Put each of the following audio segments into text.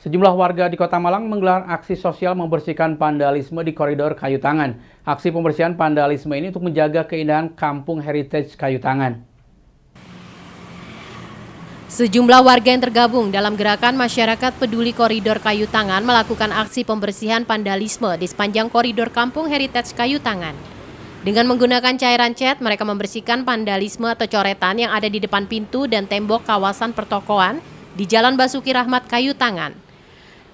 Sejumlah warga di Kota Malang menggelar aksi sosial membersihkan vandalisme di koridor Kayu Tangan. Aksi pembersihan vandalisme ini untuk menjaga keindahan kampung heritage Kayu Tangan. Sejumlah warga yang tergabung dalam gerakan masyarakat peduli koridor Kayu Tangan melakukan aksi pembersihan vandalisme di sepanjang koridor kampung heritage Kayu Tangan. Dengan menggunakan cairan cat, mereka membersihkan vandalisme atau coretan yang ada di depan pintu dan tembok kawasan pertokoan di Jalan Basuki Rahmat Kayu Tangan.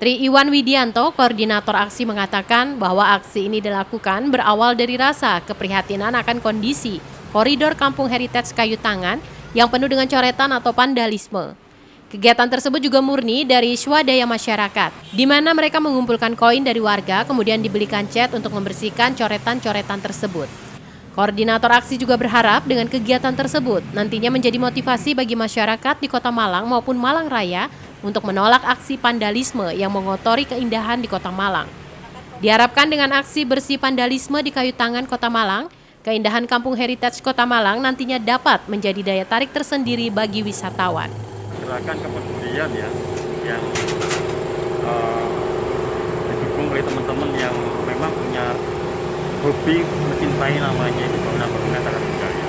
Tri Iwan Widianto, koordinator aksi, mengatakan bahwa aksi ini dilakukan berawal dari rasa keprihatinan akan kondisi koridor kampung heritage Kayu Tangan yang penuh dengan coretan atau vandalisme. Kegiatan tersebut juga murni dari swadaya masyarakat, di mana mereka mengumpulkan koin dari warga kemudian dibelikan cat untuk membersihkan coretan-coretan tersebut. Koordinator aksi juga berharap dengan kegiatan tersebut nantinya menjadi motivasi bagi masyarakat di Kota Malang maupun Malang Raya untuk menolak aksi vandalisme yang mengotori keindahan di Kota Malang. Diharapkan dengan aksi bersih vandalisme di Kayu Tangan Kota Malang, keindahan kampung heritage Kota Malang nantinya dapat menjadi daya tarik tersendiri bagi wisatawan. Gerakan kepedulian ya, yang didukung oleh teman-teman yang memang punya hobi mencintai namanya itu bangunan-bangunan cagar budaya.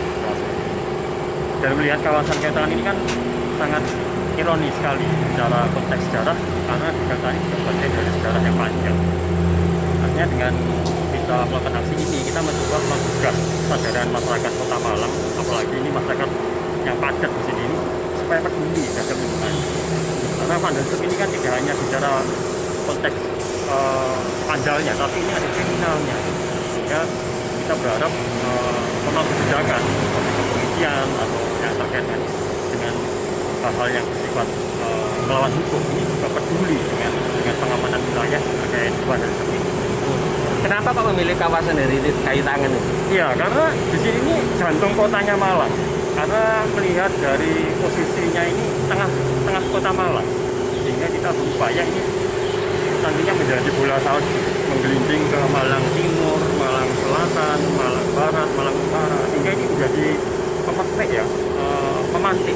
Dan melihat kawasan Kayu Tangan ini kan sangat ironis sekali secara konteks sejarah, karena Kayu Tangan juga bagian dari sejarah yang panjang. Artinya dengan kita melakukan aksi ini, kita mencoba menggugah kesadaran masyarakat Kota Malang, apalagi ini masyarakat yang padat di sini, supaya peduli terhadap lingkungan. Karena vandalisme ini kan tidak hanya bicara konteks vandalnya, tapi ini ada kriminalnya. Sehingga kita berharap pengambil kebijakan seperti kepolisian atau yang terkait dengan hal-hal yang bersifat melawan hukum ini juga peduli dengan pengamanan wilayah terkait vandalisme ini. Kenapa Pak memilih kawasan dari Kayu Tangan ini? Iya, karena di sini ini jantung kotanya Malang. Karena melihat dari posisinya ini tengah kota Malang, sehingga kita berupaya ini nantinya menjadi bola salju, menggelinding ke Malang Timur, Malang Selatan, Malang Barat, Malang Utara, sehingga ini menjadi pemetik ya, memantik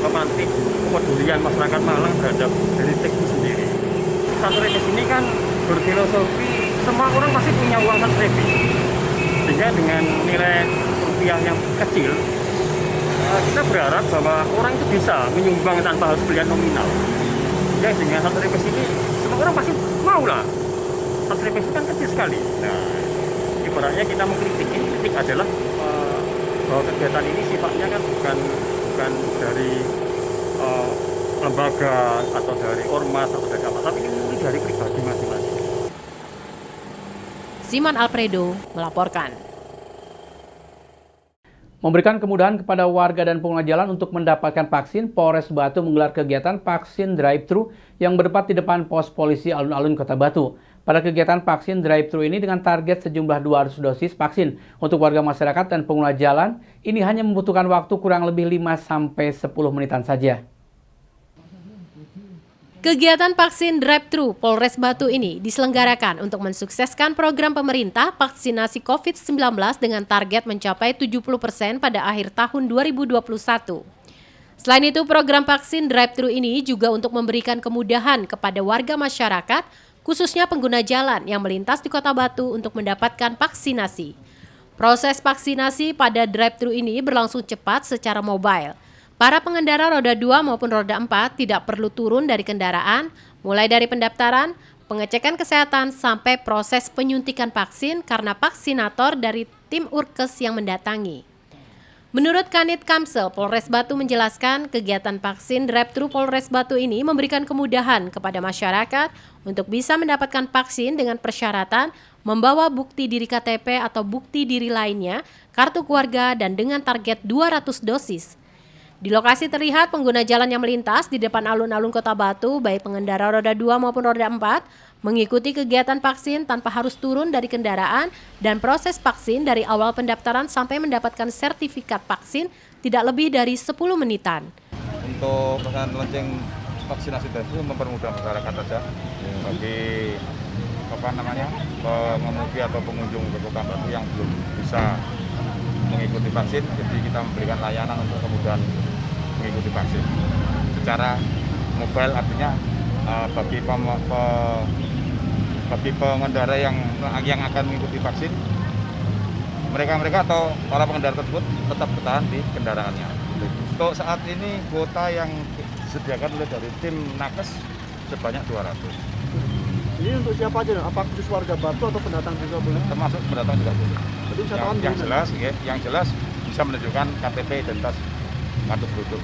kepedulian masyarakat Malang terhadap heritage itu sendiri. Satu heritage ini kan berfilosofi semua orang pasti punya uang satu ribu, sehingga dengan nilai rupiah yang kecil, kita berharap bahwa orang itu bisa menyumbang tanpa harus pilihan nominal. Ya, dengan satu ribu ini semua orang pasti mau lah. Satu ribu kan kecil sekali. Nah, ibaratnya kita mengkritik, ini kritik adalah bahwa kegiatan ini sifatnya kan bukan dari lembaga atau dari ormas atau dari apa, tapi ini murni dari pribadi masing-masing. Siman Alfredo melaporkan. Memberikan kemudahan kepada warga dan pengguna jalan untuk mendapatkan vaksin, Polres Batu menggelar kegiatan vaksin drive-thru yang bertempat di depan pos polisi alun-alun Kota Batu. Pada kegiatan vaksin drive-thru ini dengan target sejumlah 200 dosis vaksin untuk warga masyarakat dan pengguna jalan, ini hanya membutuhkan waktu kurang lebih 5-10 menitan saja. Kegiatan vaksin drive-thru Polres Batu ini diselenggarakan untuk mensukseskan program pemerintah vaksinasi COVID-19 dengan target mencapai 70% pada akhir tahun 2021. Selain itu, program vaksin drive-thru ini juga untuk memberikan kemudahan kepada warga masyarakat, khususnya pengguna jalan yang melintas di Kota Batu untuk mendapatkan vaksinasi. Proses vaksinasi pada drive-thru ini berlangsung cepat secara mobile. Para pengendara roda 2 maupun roda 4 tidak perlu turun dari kendaraan, mulai dari pendaftaran, pengecekan kesehatan, sampai proses penyuntikan vaksin karena vaksinator dari tim Urkes yang mendatangi. Menurut Kanit Kamsel, Polres Batu menjelaskan kegiatan vaksin drive-thru Polres Batu ini memberikan kemudahan kepada masyarakat untuk bisa mendapatkan vaksin dengan persyaratan membawa bukti diri KTP atau bukti diri lainnya, kartu keluarga, dan dengan target 200 dosis. Di lokasi terlihat pengguna jalan yang melintas di depan alun-alun Kota Batu, baik pengendara roda 2 maupun roda 4, mengikuti kegiatan vaksin tanpa harus turun dari kendaraan dan proses vaksin dari awal pendaftaran sampai mendapatkan sertifikat vaksin tidak lebih dari 10 menitan. Untuk pelaksanaan launching vaksinasi itu mempermudah masyarakat saja bagi pengemudi atau pengunjung ke Kota Batu yang belum bisa mengikuti vaksin, jadi kita memberikan layanan untuk kemudahan mengikuti vaksin secara mobile, artinya bagi pengendara yang akan mengikuti vaksin, mereka atau para pengendara tersebut tetap bertahan di kendaraannya. Untuk saat ini kuota yang disediakan oleh dari tim Nakes sebanyak 200. Ini untuk siapa aja? Apa khusus warga Batu atau pendatang juga boleh? Termasuk pendatang juga boleh. Jadi wisatawan Yang jelas bisa menunjukkan KTP identitas kartu penduduk.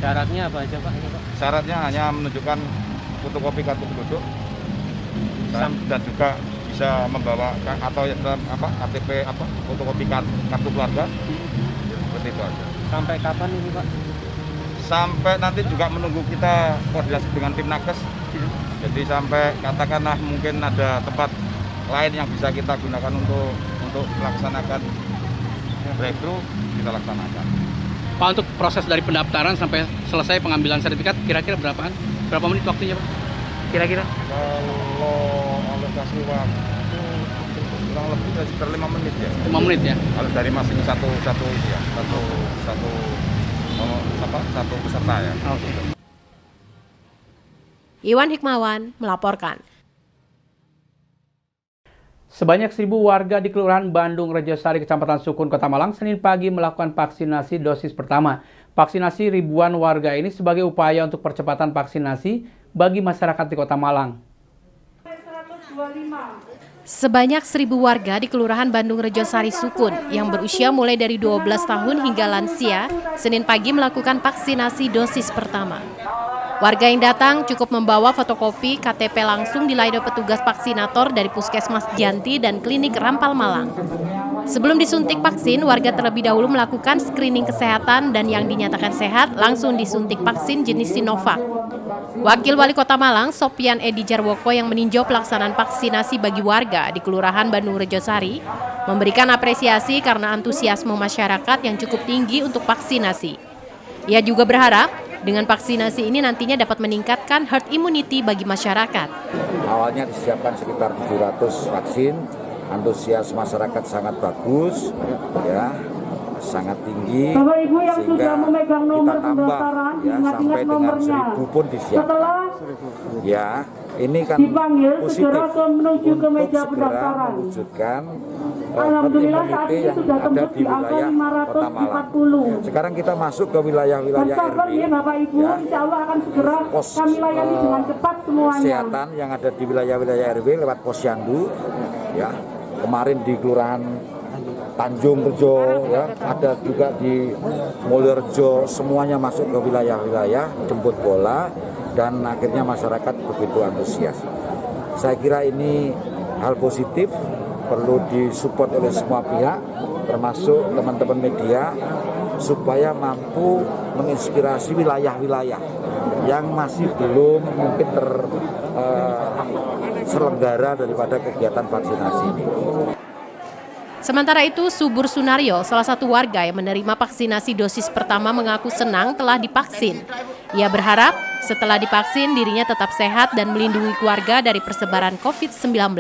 Syaratnya apa aja Pak? Syaratnya hanya menunjukkan fotokopi kartu penduduk dan juga bisa membawa atau KTP fotokopi kartu keluarga. Seperti itu aja. Sampai kapan ini Pak? Sampai nanti juga menunggu kita koordinasi dengan tim Nakes. Jadi sampai katakanlah mungkin ada tempat lain yang bisa kita gunakan untuk melaksanakan drive-thru, kita laksanakan. Pak, untuk proses dari pendaftaran sampai selesai pengambilan sertifikat kira-kira berapa menit waktunya Pak? Kira-kira? Kalau alokasi waktu kurang lebih sekitar 5 menit ya. 5 menit ya? Kalau dari masing satu peserta ya. Oke. Iwan Hikmawan melaporkan. Sebanyak 1.000 warga di Kelurahan Bandung Rejosari, Kecamatan Sukun, Kota Malang, Senin pagi melakukan vaksinasi dosis pertama. Vaksinasi ribuan warga ini sebagai upaya untuk percepatan vaksinasi bagi masyarakat di Kota Malang. Sebanyak 1.000 warga di Kelurahan Bandung Rejosari Sukun yang berusia mulai dari 12 tahun hingga lansia, Senin pagi melakukan vaksinasi dosis pertama. Warga yang datang cukup membawa fotokopi KTP langsung dilayani petugas vaksinator dari Puskesmas Janti dan Klinik Rampal Malang. Sebelum disuntik vaksin, warga terlebih dahulu melakukan screening kesehatan dan yang dinyatakan sehat langsung disuntik vaksin jenis Sinovac. Wakil Wali Kota Malang, Sopyan Edi Jarwoko yang meninjau pelaksanaan vaksinasi bagi warga di Kelurahan Bandung Rejosari, memberikan apresiasi karena antusiasme masyarakat yang cukup tinggi untuk vaksinasi. Ia juga berharap dengan vaksinasi ini nantinya dapat meningkatkan herd immunity bagi masyarakat. Awalnya disiapkan sekitar 700 vaksin, antusias masyarakat sangat bagus, ya, sangat tinggi, sehingga kita tambah ya sampai dengan 1.000 pun disiapkan. Ya, ini kan positif untuk segera mewujudkan herd immunity yang ada di wilayah Kota Malang. Sekarang kita masuk ke wilayah-wilayah RW, ya, pos kesehatan yang ada di wilayah-wilayah RW lewat posyandu, ya. Kemarin di Kelurahan Tanjung Rejo, ya, ada juga di Mulyorejo, semuanya masuk ke wilayah-wilayah jemput bola dan akhirnya masyarakat begitu antusias. Saya kira ini hal positif, perlu disupport oleh semua pihak, termasuk teman-teman media, supaya mampu menginspirasi wilayah-wilayah yang masih belum mungkin terselenggara daripada kegiatan vaksinasi ini. Sementara itu, Subur Sunaryo, salah satu warga yang menerima vaksinasi dosis pertama mengaku senang telah divaksin. Ia berharap setelah divaksin dirinya tetap sehat dan melindungi keluarga dari persebaran COVID-19.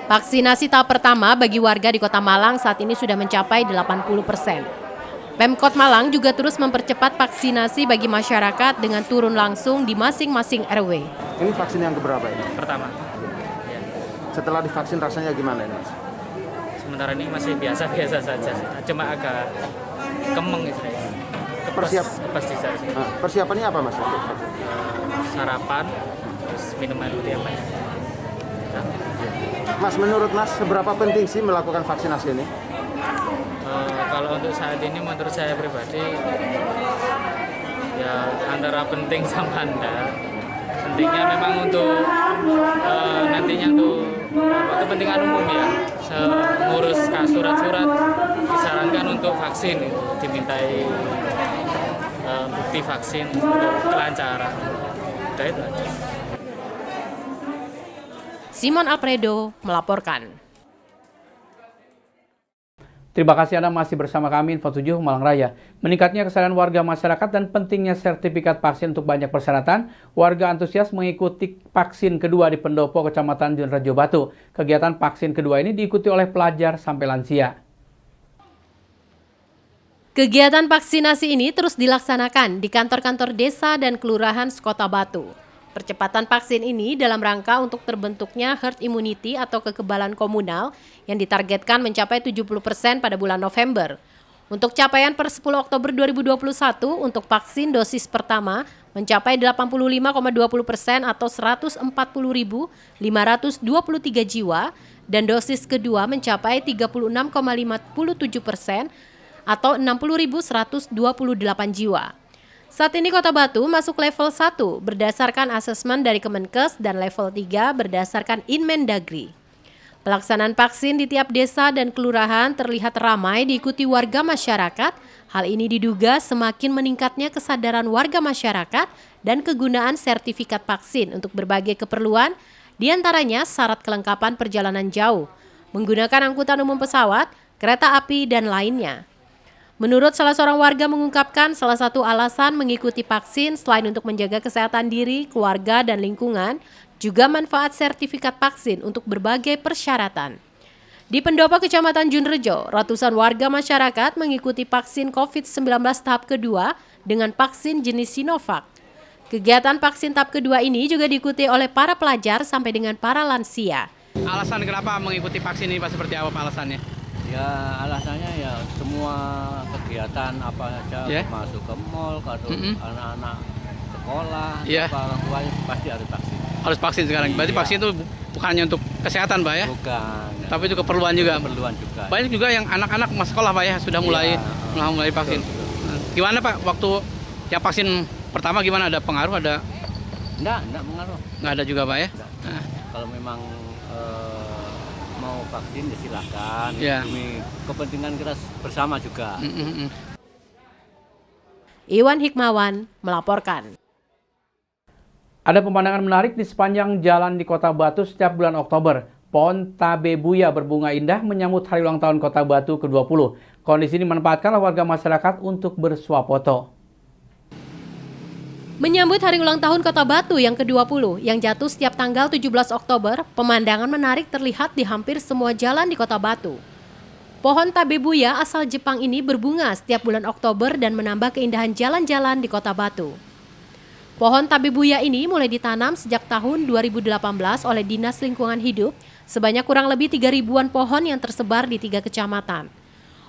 Vaksinasi tahap pertama bagi warga di Kota Malang saat ini sudah mencapai 80%. Pemkot Malang juga terus mempercepat vaksinasi bagi masyarakat dengan turun langsung di masing-masing RW. Ini vaksin yang keberapa ini? Pertama. Setelah divaksin rasanya gimana ini? Sementara ini masih biasa-biasa saja, cuma agak kemeng gitu. Kepes di saya. Persiapannya apa Mas? Sarapan, terus minum air putih yang banyak. Mas, menurut Mas seberapa penting sih melakukan vaksinasi ini? Kalau untuk saat ini menurut saya pribadi ya antara penting sama enggak. Pentingnya memang untuk nantinya untuk kepentingan umum ya, ngurus surat-surat disarankan untuk vaksin, dimintai bukti vaksin untuk kelancaran. Udah itu aja. Simon Alfredo melaporkan. Terima kasih Anda masih bersama kami Info 7 Malang Raya. Meningkatnya kesadaran warga masyarakat dan pentingnya sertifikat vaksin untuk banyak persyaratan, warga antusias mengikuti vaksin kedua di Pendopo, Kecamatan Junrejo Batu. Kegiatan vaksin kedua ini diikuti oleh pelajar sampai lansia. Kegiatan vaksinasi ini terus dilaksanakan di kantor-kantor desa dan kelurahan Sekota Batu. Percepatan vaksin ini dalam rangka untuk terbentuknya herd immunity atau kekebalan komunal yang ditargetkan mencapai 70% pada bulan November. Untuk capaian per 10 Oktober 2021 untuk vaksin dosis pertama mencapai 85,20% atau 140.523 jiwa dan dosis kedua mencapai 36,57% atau 60.128 jiwa. Saat ini Kota Batu masuk level 1 berdasarkan asesmen dari Kemenkes dan level 3 berdasarkan Inmendagri. Pelaksanaan vaksin di tiap desa dan kelurahan terlihat ramai diikuti warga masyarakat. Hal ini diduga semakin meningkatnya kesadaran warga masyarakat dan kegunaan sertifikat vaksin untuk berbagai keperluan, diantaranya syarat kelengkapan perjalanan jauh, menggunakan angkutan umum pesawat, kereta api, dan lainnya. Menurut salah seorang warga mengungkapkan salah satu alasan mengikuti vaksin selain untuk menjaga kesehatan diri, keluarga, dan lingkungan, juga manfaat sertifikat vaksin untuk berbagai persyaratan. Di Pendopo, Kecamatan Junrejo, ratusan warga masyarakat mengikuti vaksin COVID-19 tahap kedua dengan vaksin jenis Sinovac. Kegiatan vaksin tahap kedua ini juga diikuti oleh para pelajar sampai dengan para lansia. Alasan kenapa mengikuti vaksin ini Pak, seperti apa Pak alasannya? Ya alasannya ya semua kegiatan apa aja masuk ke mall, kalau anak-anak sekolah, orang tuanya pasti harus vaksin. Harus vaksin sekarang. Berarti vaksin itu bukannya untuk kesehatan Pak ya? Bukan. Tapi itu keperluan juga. Keperluan juga. Banyak juga yang anak-anak masuk sekolah Pak ya sudah mulai vaksin. Gimana Pak waktu yang vaksin pertama gimana, ada pengaruh ada? Enggak pengaruh. Nggak ada juga Pak ya? Nah. Kalau memang mau vaksin ya silakan. Demi kepentingan kita bersama juga. Iwan Hikmawan melaporkan. Ada pemandangan menarik di sepanjang jalan di Kota Batu setiap bulan Oktober. Pohon tabebuya berbunga indah menyambut hari ulang tahun Kota Batu ke-20. Kondisi ini dimanfaatkan warga masyarakat untuk bersuap foto. Menyambut hari ulang tahun Kota Batu yang ke-20 yang jatuh setiap tanggal 17 Oktober, pemandangan menarik terlihat di hampir semua jalan di Kota Batu. Pohon tabebuya asal Jepang ini berbunga setiap bulan Oktober dan menambah keindahan jalan-jalan di Kota Batu. Pohon tabebuya ini mulai ditanam sejak tahun 2018 oleh Dinas Lingkungan Hidup, sebanyak kurang lebih 3.000-an pohon yang tersebar di 3 kecamatan.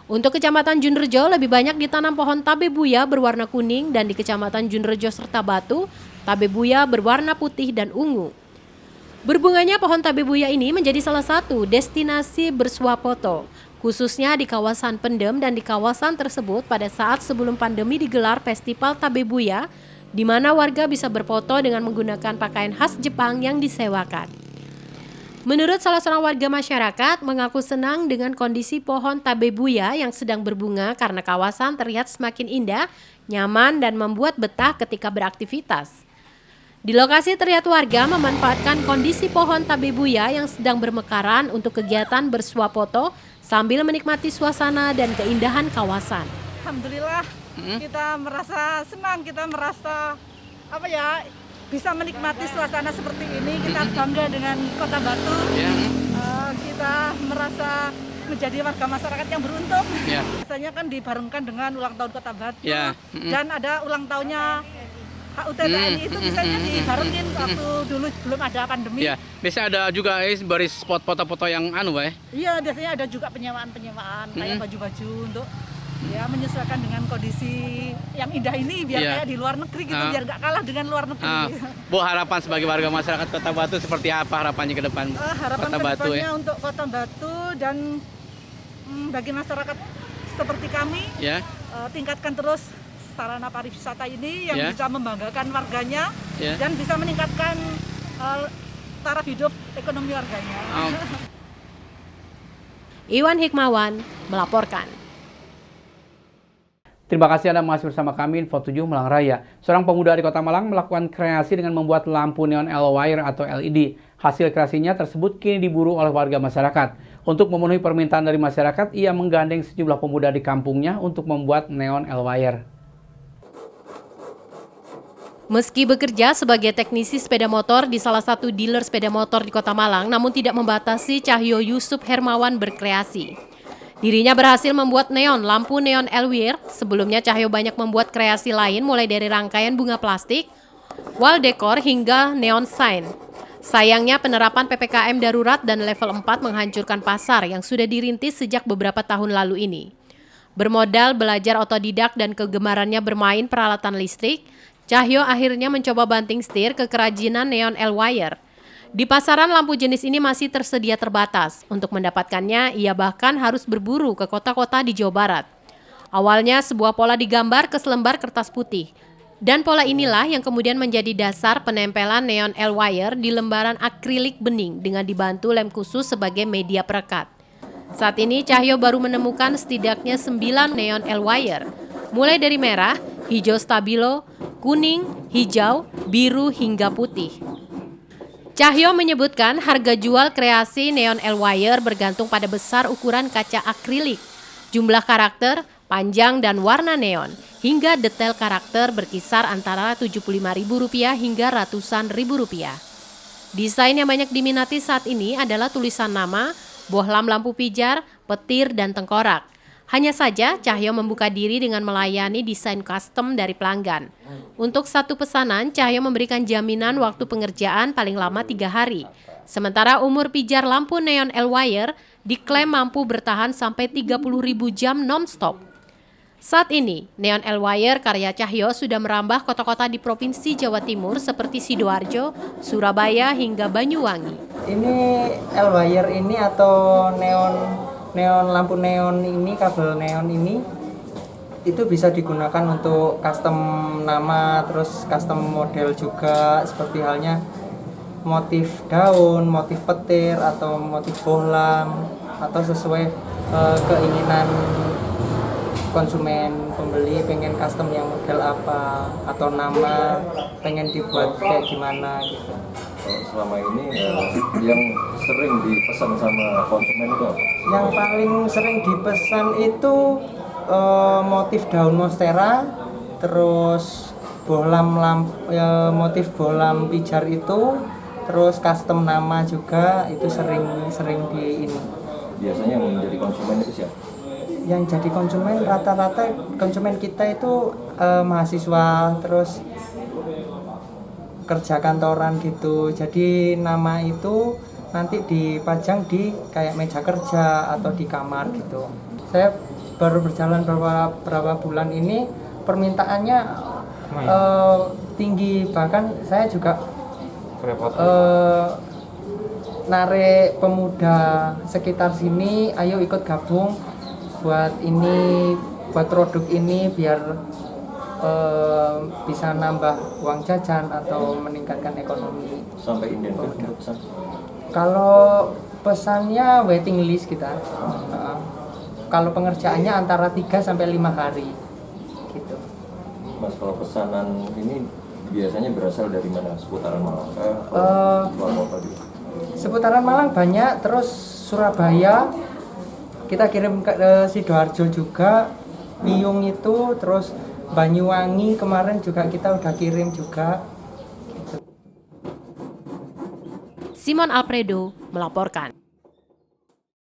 Untuk Kecamatan Junrejo lebih banyak ditanam pohon tabebuya berwarna kuning dan di Kecamatan Junrejo serta Batu, tabebuya berwarna putih dan ungu. Berbunganya pohon tabebuya ini menjadi salah satu destinasi bersuap foto, khususnya di kawasan Pendem dan di kawasan tersebut pada saat sebelum pandemi digelar Festival Tabebuya, di mana warga bisa berfoto dengan menggunakan pakaian khas Jepang yang disewakan. Menurut salah seorang warga masyarakat, mengaku senang dengan kondisi pohon tabebuya yang sedang berbunga karena kawasan terlihat semakin indah, nyaman, dan membuat betah ketika beraktivitas. Di lokasi terlihat warga memanfaatkan kondisi pohon tabebuya yang sedang bermekaran untuk kegiatan bersuap foto sambil menikmati suasana dan keindahan kawasan. Alhamdulillah, kita merasa senang, kita merasa bisa menikmati suasana seperti ini. Kita bangga dengan Kota Batu. Kita merasa menjadi warga masyarakat yang beruntung. Biasanya kan dibarengkan dengan ulang tahun Kota Batu. Dan ada ulang tahunnya HUT TNI itu biasanya dibarengin waktu dulu belum ada pandemi. Biasanya ada juga baris spot foto-foto yang Iya, biasanya ada juga penyewaan kayak baju-baju untuk menyesuaikan dengan kondisi yang indah ini biar kayak di luar negeri gitu, biar nggak kalah dengan luar negeri. Bu, harapan sebagai warga masyarakat Kota Batu seperti apa harapannya ke depan? Harapan Kota Batu untuk Kota Batu dan bagi masyarakat seperti kami, tingkatkan terus sarana pariwisata ini yang bisa membanggakan warganya dan bisa meningkatkan taraf hidup ekonomi warganya. Iwan Hikmawan melaporkan. Terima kasih Anda masih bersama kami Info 7 Malang Raya. Seorang pemuda di Kota Malang melakukan kreasi dengan membuat lampu neon L-wire atau LED. Hasil kreasinya tersebut kini diburu oleh warga masyarakat. Untuk memenuhi permintaan dari masyarakat, ia menggandeng sejumlah pemuda di kampungnya untuk membuat neon L-wire. Meski bekerja sebagai teknisi sepeda motor di salah satu dealer sepeda motor di Kota Malang, namun tidak membatasi Cahyo Yusuf Hermawan berkreasi. Dirinya berhasil membuat lampu neon L-wire. Sebelumnya Cahyo banyak membuat kreasi lain mulai dari rangkaian bunga plastik, wall decor hingga neon sign. Sayangnya penerapan PPKM darurat dan level 4 menghancurkan pasar yang sudah dirintis sejak beberapa tahun lalu ini. Bermodal belajar otodidak dan kegemarannya bermain peralatan listrik, Cahyo akhirnya mencoba banting setir ke kerajinan neon L-wire. Di pasaran lampu jenis ini masih tersedia terbatas. Untuk mendapatkannya, ia bahkan harus berburu ke kota-kota di Jawa Barat. Awalnya sebuah pola digambar ke selembar kertas putih. Dan pola inilah yang kemudian menjadi dasar penempelan neon L-wire di lembaran akrilik bening dengan dibantu lem khusus sebagai media perekat. Saat ini Cahyo baru menemukan setidaknya 9 neon L-wire, mulai dari merah, hijau stabilo, kuning, hijau, biru hingga putih. Cahyo menyebutkan harga jual kreasi neon L-wire bergantung pada besar ukuran kaca akrilik, jumlah karakter, panjang dan warna neon, hingga detail karakter berkisar antara Rp75.000 hingga ratusan ribu rupiah. Desain yang banyak diminati saat ini adalah tulisan nama, bohlam lampu pijar, petir, dan tengkorak. Hanya saja Cahyo membuka diri dengan melayani desain custom dari pelanggan. Untuk satu pesanan, Cahyo memberikan jaminan waktu pengerjaan paling lama 3 hari. Sementara umur pijar lampu neon L-wire diklaim mampu bertahan sampai 30.000 jam non-stop. Saat ini, neon L-wire karya Cahyo sudah merambah kota-kota di Provinsi Jawa Timur seperti Sidoarjo, Surabaya, hingga Banyuwangi. Ini L-wire ini atau neon lampu neon ini, kabel neon ini, itu bisa digunakan untuk custom nama, terus custom model juga, seperti halnya motif daun, motif petir, atau motif bohlam, atau sesuai keinginan konsumen, pembeli pengen custom yang model apa, atau nama pengen dibuat kayak gimana gitu. Selama ini yang sering dipesan sama konsumen itu apa? Yang paling sering dipesan itu motif daun monstera, terus bohlam motif bohlam pijar itu, terus custom nama juga itu sering di ini. Biasanya yang menjadi konsumen itu siapa? Yang jadi konsumen rata-rata konsumen kita itu mahasiswa, terus kerja kantoran gitu. Jadi nama itu nanti dipajang di kayak meja kerja atau di kamar gitu. Saya baru berjalan berapa bulan ini, permintaannya tinggi, bahkan saya juga narik pemuda sekitar sini, ayo ikut gabung buat produk ini biar bisa nambah uang jajan atau meningkatkan ekonomi. Sampai identik untuk pesan? Kalau pesannya waiting list kita. Kalau pengerjaannya antara 3 sampai 5 hari gitu. Mas, kalau pesanan ini biasanya berasal dari mana? Seputaran Malang? Seputaran Malang banyak, terus Surabaya kita kirim ke Sidoarjo juga, Piyung itu, terus Banyuwangi kemarin juga kita udah kirim juga. Simon Alfredo melaporkan.